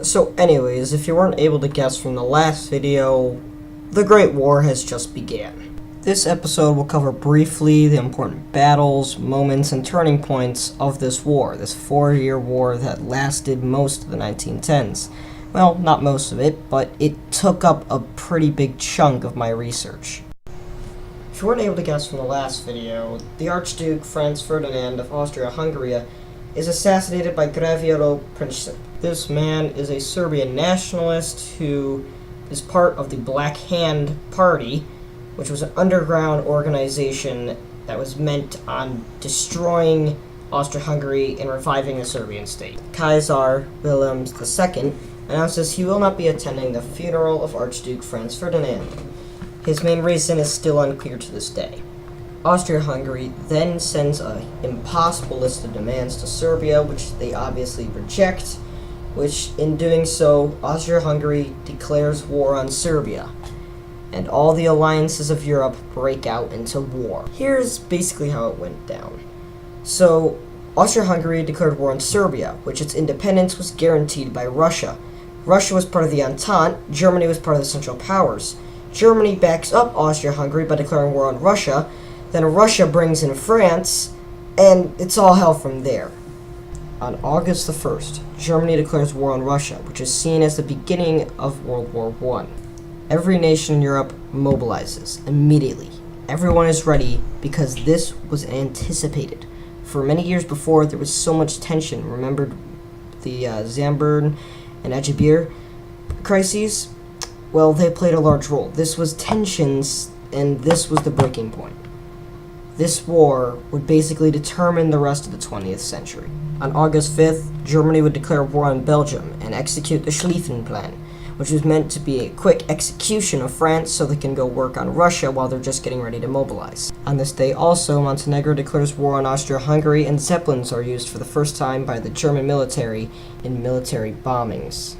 So anyways, if you weren't able to guess from the last video, the Great War has just began. This episode will cover briefly the important battles, moments, and turning points of this war, this 4-year war that lasted most of the 1910s. Well, not most of it, but it took up a pretty big chunk of my research. If you weren't able to guess from the last video, the Archduke Franz Ferdinand of Austria-Hungary is assassinated by Gavrilo Princip. This man is a Serbian nationalist who is part of the Black Hand Party, which was an underground organization that was meant on destroying Austria-Hungary and reviving the Serbian state. Kaiser Wilhelm II announces he will not be attending the funeral of Archduke Franz Ferdinand. His main reason is still unclear to this day. Austria-Hungary then sends an impossible list of demands to Serbia, which they obviously reject, which in doing so, Austria-Hungary declares war on Serbia, and all the alliances of Europe break out into war. Here's basically how it went down. So, Austria-Hungary declared war on Serbia, which its independence was guaranteed by Russia. Russia was part of the Entente, Germany was part of the Central Powers. Germany backs up Austria-Hungary by declaring war on Russia, then Russia brings in France, and it's all hell from there. On August the 1st, Germany declares war on Russia, which is seen as the beginning of World War I. Every nation in Europe mobilizes immediately. Everyone is ready because this was anticipated. For many years before, there was so much tension. Remember the Zamburn and Ajibir crises? Well, they played a large role. This was tensions, and this was the breaking point. This war would basically determine the rest of the 20th century. On August 5th, Germany would declare war on Belgium and execute the Schlieffen Plan, which was meant to be a quick execution of France so they can go work on Russia while they're just getting ready to mobilize. On this day also, Montenegro declares war on Austria-Hungary, and Zeppelins are used for the first time by the German military in military bombings.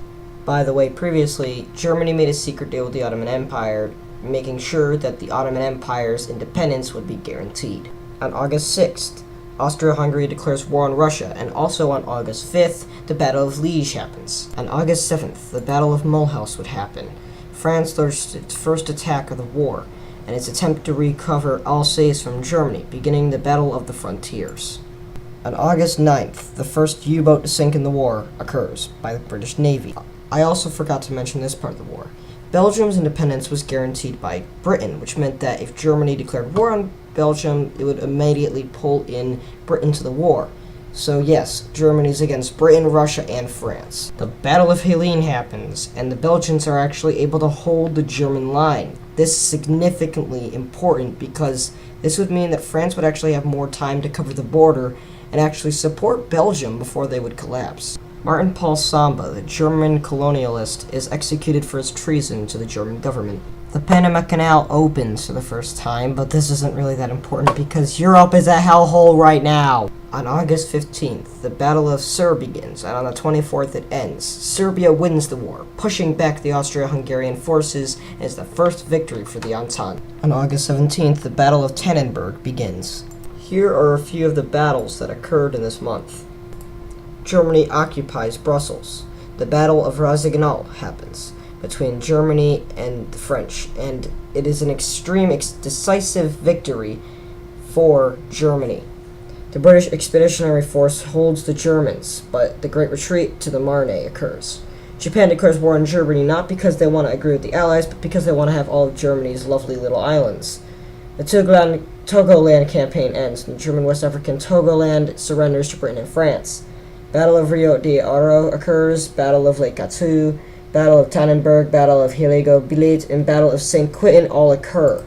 By the way, previously, Germany made a secret deal with the Ottoman Empire, making sure that the Ottoman Empire's independence would be guaranteed. On August 6th, Austria-Hungary declares war on Russia, and also on August 5th, the Battle of Liege happens. On August 7th, the Battle of Mulhouse would happen. France launched its first attack of the war, and its attempt to recover Alsace from Germany, beginning the Battle of the Frontiers. On August 9th, the first U-boat to sink in the war occurs by the British Navy. I also forgot to mention this part of the war. Belgium's independence was guaranteed by Britain, which meant that if Germany declared war on Belgium, it would immediately pull in Britain to the war. So yes, Germany's against Britain, Russia, and France. The Battle of Helene happens, and the Belgians are actually able to hold the German line. This is significantly important because this would mean that France would actually have more time to cover the border and actually support Belgium before they would collapse. Martin Paul Samba, the German colonialist, is executed for his treason to the German government. The Panama Canal opens for the first time, but this isn't really that important because Europe is a hellhole right now. On August 15th, the Battle of Sur begins, and on the 24th it ends. Serbia wins the war, pushing back the Austro-Hungarian forces, and is the first victory for the Entente. On August 17th, the Battle of Tannenberg begins. Here are a few of the battles that occurred in this month. Germany occupies Brussels. The Battle of Rossignol happens between Germany and the French, and it is an extreme, decisive victory for Germany. The British Expeditionary Force holds the Germans, but the Great Retreat to the Marne occurs. Japan declares war on Germany not because they want to agree with the Allies, but because they want to have all of Germany's lovely little islands. The Togoland campaign ends, and the German West African Togoland surrenders to Britain and France. Battle of Rio de Oro occurs, Battle of Lake Gattu, Battle of Tannenberg, Battle of Heligoland, and Battle of St. Quentin all occur.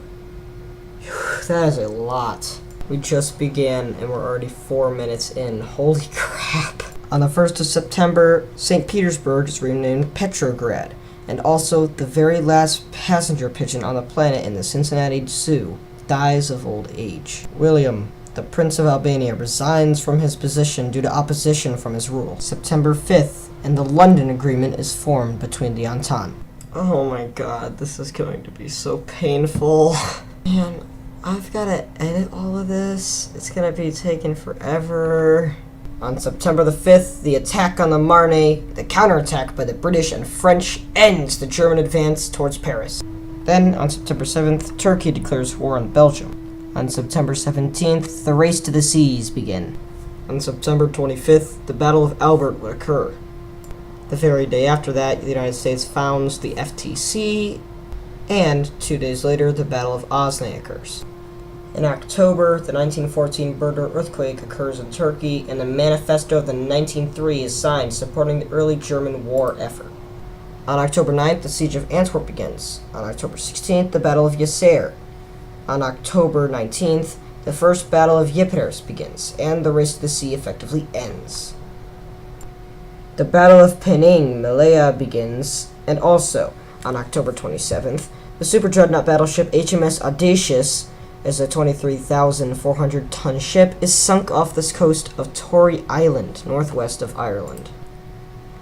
Whew, that is a lot. We just began and we're already 4 minutes in. Holy crap. On the 1st of September, St. Petersburg is renamed Petrograd, and also the very last passenger pigeon on the planet in the Cincinnati Zoo dies of old age. William, the Prince of Albania, resigns from his position due to opposition from his rule. September 5th, and the London Agreement is formed between the Entente. Oh my god, this is going to be so painful. Man, I've got to edit all of this. It's going to be taking forever. On September the 5th, the attack on the Marne, the counterattack by the British and French, ends the German advance towards Paris. Then, on September 7th, Turkey declares war on Belgium. On September 17th, the race to the seas begins. On September 25th, the Battle of Albert would occur. The very day after that, the United States founds the FTC, and 2 days later, the Battle of Osnay occurs. In October, the 1914 Burdur earthquake occurs in Turkey, and the Manifesto of the 1903 is signed, supporting the early German war effort. On October 9th, the Siege of Antwerp begins. On October 16th, the Battle of Yser. On October 19th, the First Battle of Ypres begins, and the race to the sea effectively ends. The Battle of Pening, Malaya begins, and also, on October 27th, the super dreadnought battleship HMS Audacious, as a 23,400-ton ship, is sunk off the coast of Tory Island, northwest of Ireland.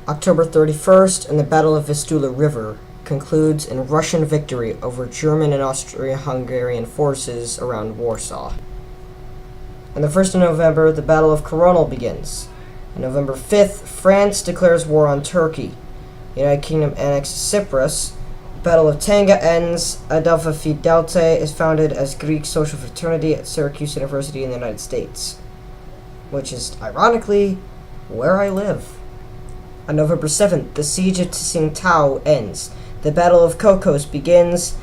October 31st, and the Battle of Vistula River concludes in Russian victory over German and Austro-Hungarian forces around Warsaw. On the 1st of November, the Battle of Coronel begins. On November 5th, France declares war on Turkey. The United Kingdom annexes Cyprus. The Battle of Tanga ends. Adelphi Fidelte is founded as Greek social fraternity at Syracuse University in the United States, which is, ironically, where I live. On November 7th, the Siege of Tsingtao ends. The Battle of Cocos begins.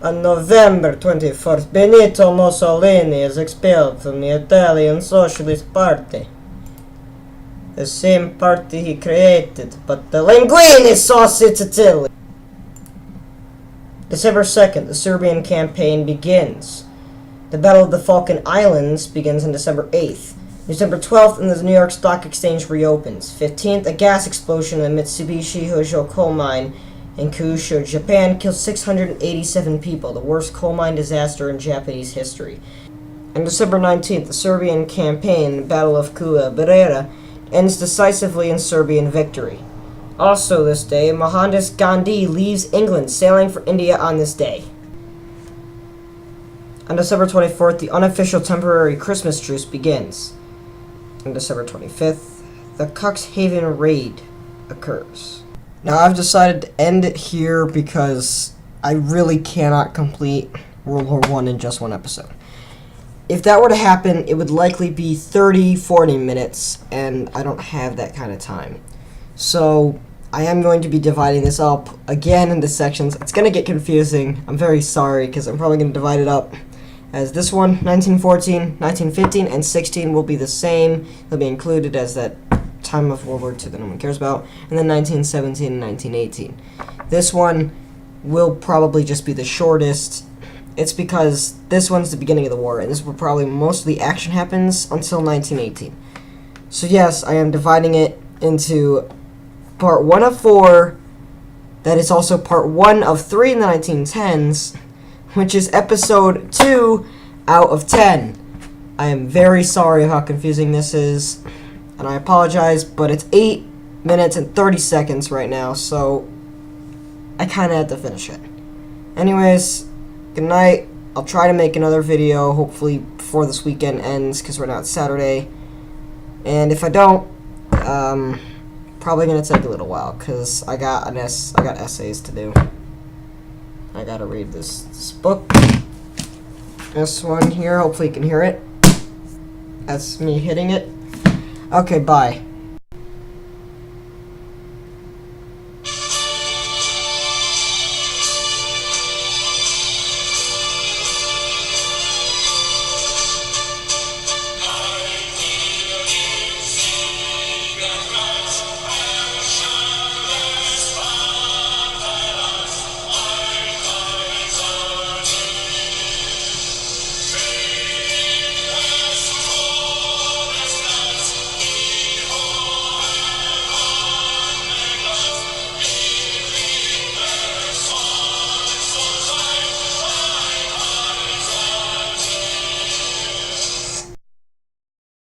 On November 24th, Benito Mussolini is expelled from the Italian Socialist Party. The same party he created, but the linguine sauce it's Italy. December 2nd, the Serbian campaign begins. The Battle of the Falkland Islands begins on December 8th. December 12th, and the New York Stock Exchange reopens. 15th, a gas explosion in the Mitsubishi Hojo coal mine in Kyushu, Japan, kills 687 people, the worst coal mine disaster in Japanese history. On December 19th, the Serbian campaign, Battle of Kula Brera, ends decisively in Serbian victory. Also this day, Mohandas Gandhi leaves England, sailing for India on this day. On December 24th, the unofficial temporary Christmas truce begins. On December 25th, the Cuxhaven raid occurs. Now, I've decided to end it here because I really cannot complete World War I in just one episode. If that were to happen, it would likely be 30-40 minutes, and I don't have that kind of time. So, I am going to be dividing this up again into sections. It's going to get confusing. I'm very sorry, because I'm probably going to divide it up as this one, 1914, 1915, and 16 will be the same. They'll be included as that time of World War II that no one cares about, and then 1917 and 1918. This one will probably just be the shortest. It's because this one's the beginning of the war, and this is where probably most of the action happens until 1918. So yes, I am dividing it into part 1 of 4, that is also part 1 of 3 in the 1910s, which is episode 2 out of 10. I am very sorry how confusing this is, and I apologize, but it's 8 minutes and 30 seconds right now, so I kind of had to finish it. Anyways, good night. I'll try to make another video, hopefully before this weekend ends, because right now it's Saturday. And if I don't, probably gonna take a little while, because I got essays to do. I gotta read this book. This one here, hopefully you can hear it. That's me hitting it. Okay, bye.